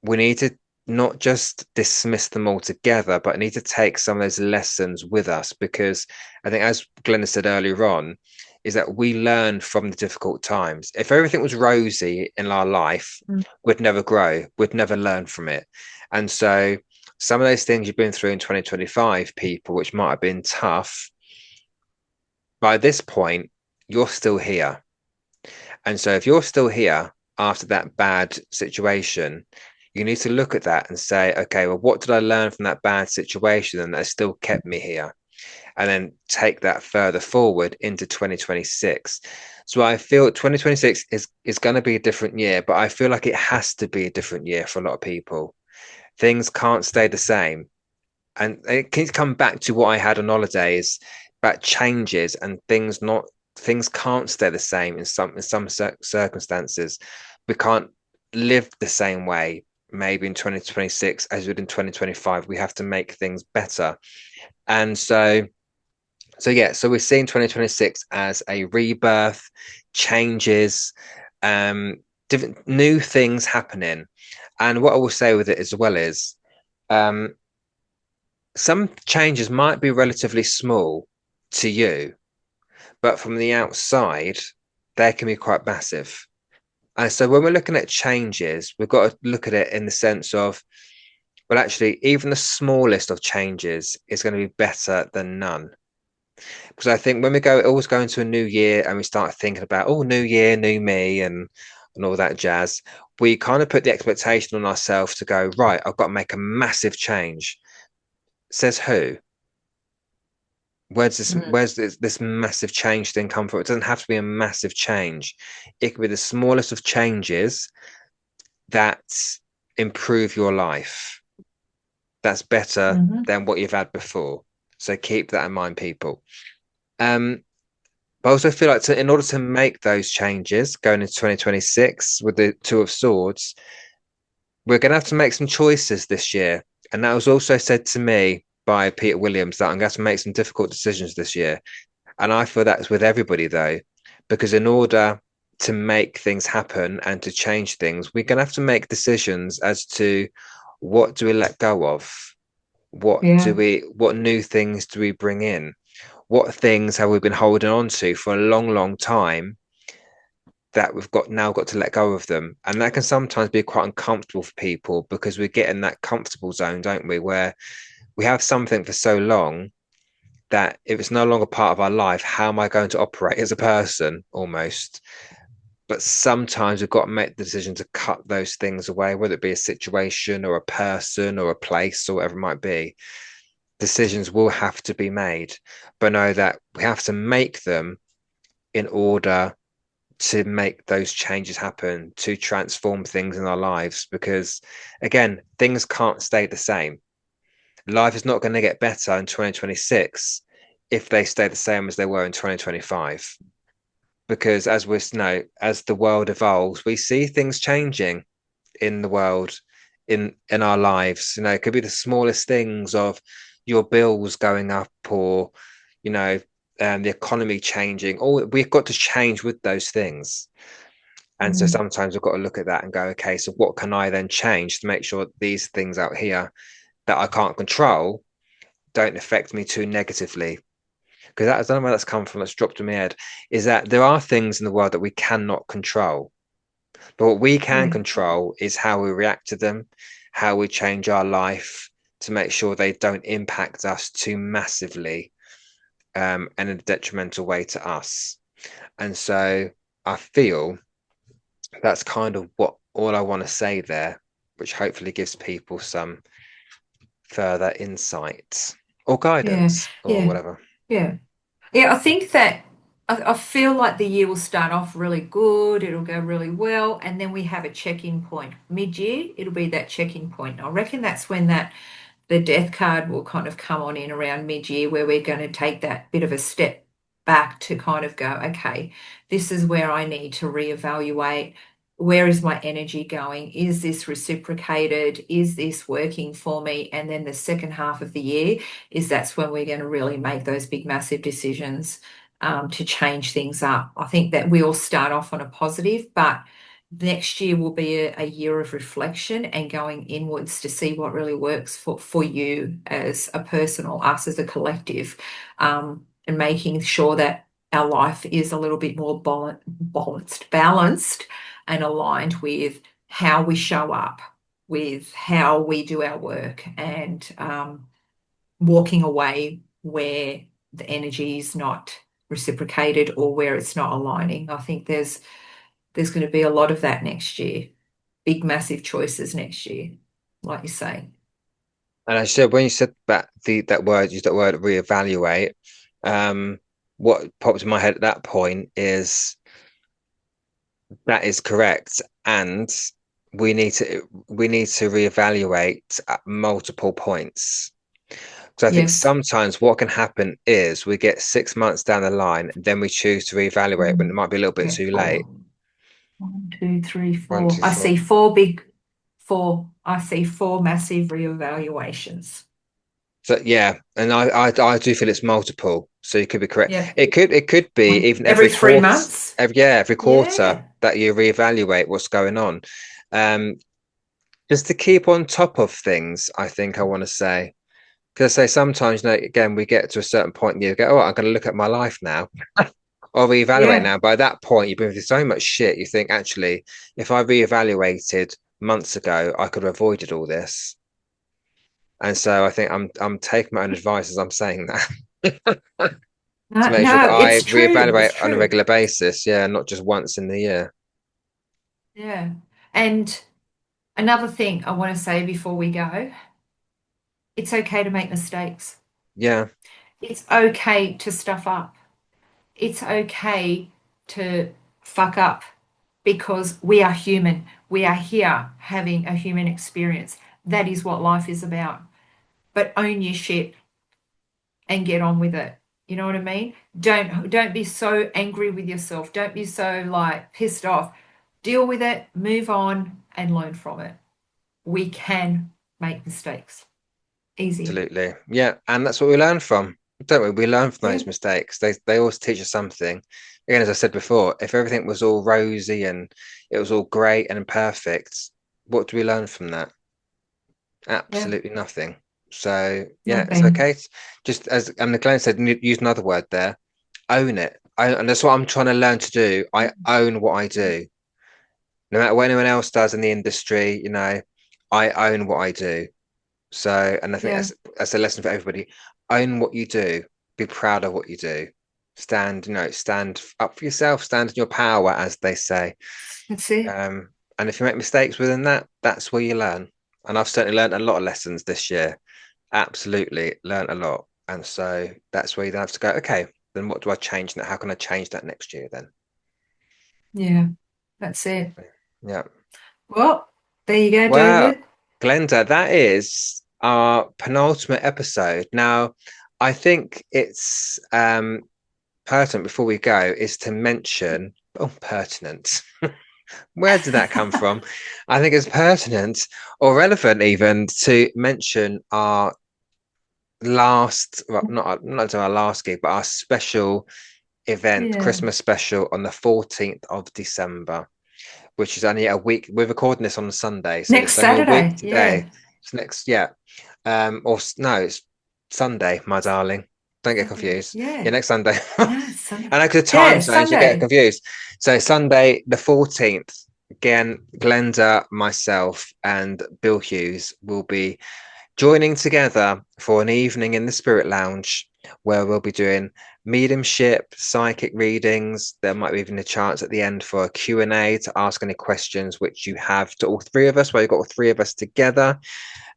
we need to not just dismiss them altogether, but need to take some of those lessons with us, because I think, as Glenna said earlier on, is that we learn from the difficult times. If everything was rosy in our life, Mm. we'd never grow, we'd never learn from it. And so some of those things you've been through in 2025, people, which might have been tough, by this point, you're still here. And so if you're still here after that bad situation, you need to look at that and say, okay, well, what did I learn from that bad situation and that still kept me here? And then take that further forward into 2026. So I feel 2026 is going to be a different year, but I feel like it has to be a different year for a lot of people. Things can't stay the same. And it can come back to what I had on holidays about changes and things can't stay the same in some circumstances. We can't live the same way maybe in 2026 as we did in 2025. We have to make things better. And so we're seeing 2026 as a rebirth, changes, different new things happening. And what I will say with it as well is um, some changes might be relatively small to you, but from the outside, they can be quite massive. And so when we're looking at changes, we've got to look at it in the sense of, well, actually, even the smallest of changes is going to be better than none. Because I think when we always go into a new year and we start thinking about, oh, new year, new me, and all that jazz, we kind of put the expectation on ourselves to go, right, I've got to make a massive change. Says who? Mm. Where's this massive change thing come from? It doesn't have to be a massive change. It could be the smallest of changes that improve your life. That's better Mhm. than what you've had before. So keep that in mind, people. Um, but I also feel like in order to make those changes going into 2026 with the Two of Swords, we're going to have to make some choices this year. And that was also said to me by Peter Williams, that I'm going to have to make some difficult decisions this year. And I feel that's with everybody though, because in order to make things happen and to change things, we're going to have to make decisions as to what do we let go of? Yeah. What new things do we bring in? What things have we been holding on to for a long, long time that we've got to let go of them? And that can sometimes be quite uncomfortable for people because we get in that comfortable zone, don't we? Where we have something for so long that if it's no longer part of our life, how am I going to operate as a person almost? But sometimes we've got to make the decision to cut those things away, whether it be a situation or a person or a place or whatever it might be. Decisions will have to be made, but know that we have to make them in order to make those changes happen, to transform things in our lives. Because again, things can't stay the same. Life is not going to get better in 2026 if they stay the same as they were in 2025. Because as we know, as the world evolves, we see things changing in the world, in our lives. It could be the smallest things of your bills going up, or you know, the economy changing. Or we've got to change with those things. And so Mm. sometimes we've got to look at that and go, okay, so what can I then change to make sure these things out here that I can't control don't affect me too negatively? Because I don't know where that's come from. That's dropped in my head. Is that there are things in the world that we cannot control, but what we can Yeah. control is how we react to them, how we change our life to make sure they don't impact us too massively, and in a detrimental way to us. And so I feel that's kind of what all I want to say there, which hopefully gives people some further insight or Yeah. guidance or Yeah. whatever. Yeah. Yeah. I think that. I feel like the year will start off really good. It'll go really well. And then we have a check-in point. Mid-year, it'll be that check-in point. I reckon that's when that the death card will kind of come on in around mid-year where we're going to take that bit of a step back to kind of go, okay, this is where I need to reevaluate. Where is my energy going? Is this reciprocated? Is this working for me? And then the second half of the year is that's when we're going to really make those big, massive decisions to change things up. I think that we all start off on a positive, but next year will be a year of reflection and going inwards to see what really works for you as a person or us as a collective, and making sure that our life is a little bit more balanced and aligned with how we show up, with how we do our work, and walking away where the energy is not reciprocated or where it's not aligning. I think there's going to be a lot of that next year. Big, massive choices next year, like you say. And I said when you said that that word, use that word reevaluate. Um, what popped in my head at that point is that is correct, and we need to reevaluate at multiple points. So I think Yes. sometimes what can happen is we get 6 months down the line, then we choose to reevaluate when it might be a little bit Yeah, too late. four. One, two, three, One, four. two, four. I see four massive reevaluations. So yeah, and I do feel it's multiple. So you could be correct. Yeah. It could be even Every every three quarter, months. every quarter Yeah. that you reevaluate what's going on. Um, just to keep on top of things, I think I want to say because I say sometimes, again, we get to a certain point and you go, oh, I'm going to look at my life now or reevaluate Yeah. now. By that point, you've been through so much shit. You think actually, if I reevaluated months ago, I could have avoided all this. And so I think I'm taking my own advice as I'm saying that to No, make sure that no, I it's true. It's reevaluate on a true. regular basis. Yeah, not just once in the year. Yeah. And another thing I want to say before we go, it's okay to make mistakes. Yeah, It's okay to stuff up. It's okay to fuck up because we are human. We are here having a human experience. That is what life is about. But own your shit and get on with it. You know what I mean? Don't be so angry with yourself. Don't be so like pissed off. Deal with it, move on and learn from it. We can make mistakes. Easy. absolutely. Yeah, and that's what we learn from, don't we? We learn from Yeah. those mistakes. They always teach us something. Again, as I said before, if everything was all rosy and it was all great and perfect, what do we learn from that? Yeah. Absolutely nothing. So yeah, it's Nothing. okay. Just as Glenn said, use another word there. Own it. And that's what I'm trying to learn to do. I own what I do. No matter what anyone else does in the industry, I own what I do. So, and I think Yeah. that's a lesson for everybody. Own what you do. Be proud of what you do. Stand up for yourself. Stand in your power, as they say. That's it. Um, and if you make mistakes within that, that's where you learn. And I've certainly learned a lot of lessons this year. Absolutely learned a lot. And so that's where you then have to go, okay, then what do I change now? How can I change that next year then? Yeah. That's it. Yeah. Well, there you go, Well, David. Glenda, that is our penultimate episode. Now, I think it's pertinent before we go is to mention, oh, pertinent. Where did that come from? I think it's pertinent or relevant even to mention our last, well, not our last gig, but our special event, Yeah. Christmas special on the 14th of December, which is only a week. We're recording this on Sunday, so Next it's only a week Saturday. today. Yeah. It's next, yeah. No, it's Sunday, my darling. Don't get Sunday. confused. Yeah, Yeah. next Sunday. No, it's And Sunday. like the Yeah, time zones, you get Sunday. confused. So Sunday, the 14th, again, Glenda, myself, and Bill Hughes will be joining together for an evening in the Spirit Lounge where we'll be doing mediumship, psychic readings. There might be even a chance at the end for a Q&A to ask any questions which you have to all three of us, where you've got all three of us together.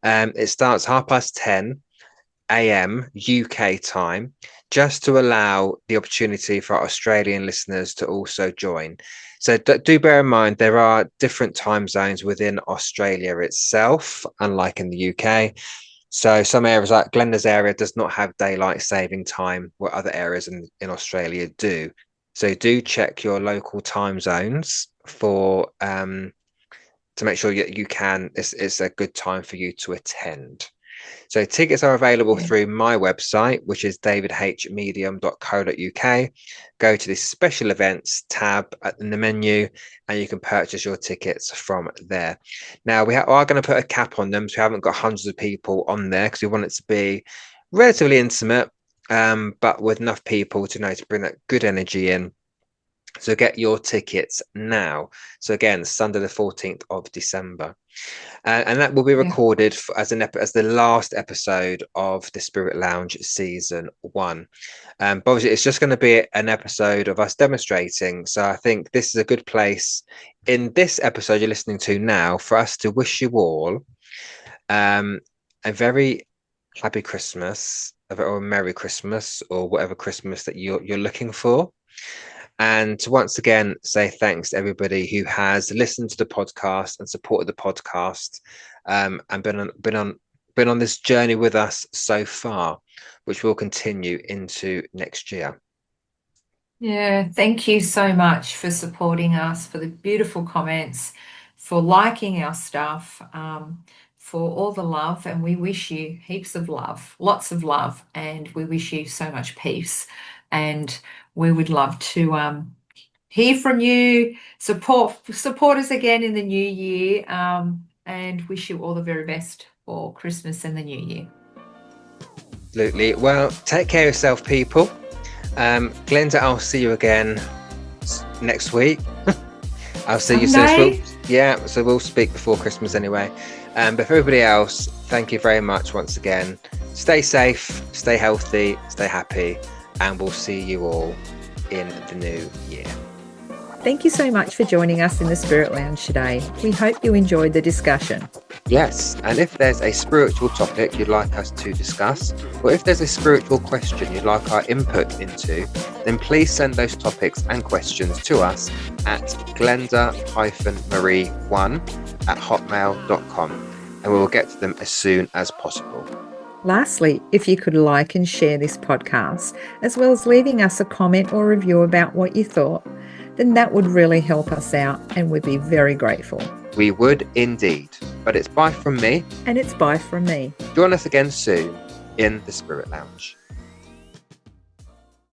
It starts 10:30. a.m. UK time, just to allow the opportunity for our Australian listeners to also join. So do bear in mind, there are different time zones within Australia itself, unlike in the UK. So some areas like Glenda's area does not have daylight saving time, where other areas in Australia do. So do check your local time zones for to make sure you can. It's a good time for you to attend. So tickets are available Yeah. through my website, which is davidhmedium.co.uk. Go to the special events tab in the menu, and you can purchase your tickets from there. Now, we are going to put a cap on them, so we haven't got hundreds of people on there because we want it to be relatively intimate, but with enough people to know to bring that good energy in. So get your tickets now. So again, Sunday the 14th of December. And that will be Yeah. recorded as the last episode of the Spirit Lounge season 1. But obviously, it's just going to be an episode of us demonstrating. So I think this is a good place in this episode you're listening to now for us to wish you all a very happy Christmas, or a Merry Christmas, or whatever Christmas that you're looking for. And to once again say thanks to everybody who has listened to the podcast and supported the podcast, and been on this journey with us so far, which will continue into next year. Yeah, thank you so much for supporting us, for the beautiful comments, for liking our stuff, for all the love. And we wish you heaps of love, lots of love, and we wish you so much peace. And we would love to hear from you, support us again in the new year, and wish you all the very best for Christmas and the new year. Absolutely. Well, take care of yourself, people. Glenda, I'll see you again next week. I'll see you soon. Yeah, so we'll speak before Christmas anyway. But for everybody else, thank you very much once again. Stay safe, stay healthy, stay happy, and we'll see you all in the new year. Thank you so much for joining us in the Spirit Lounge today. We hope you enjoyed the discussion. Yes, and if there's a spiritual topic you'd like us to discuss, or if there's a spiritual question you'd like our input into, then please send those topics and questions to us at glenda-marie1@hotmail.com, and we will get to them as soon as possible. Lastly, if you could like and share this podcast, as well as leaving us a comment or review about what you thought, then that would really help us out and we'd be very grateful. We would indeed. But it's bye from me. And it's bye from me. Join us again soon in the Spirit Lounge.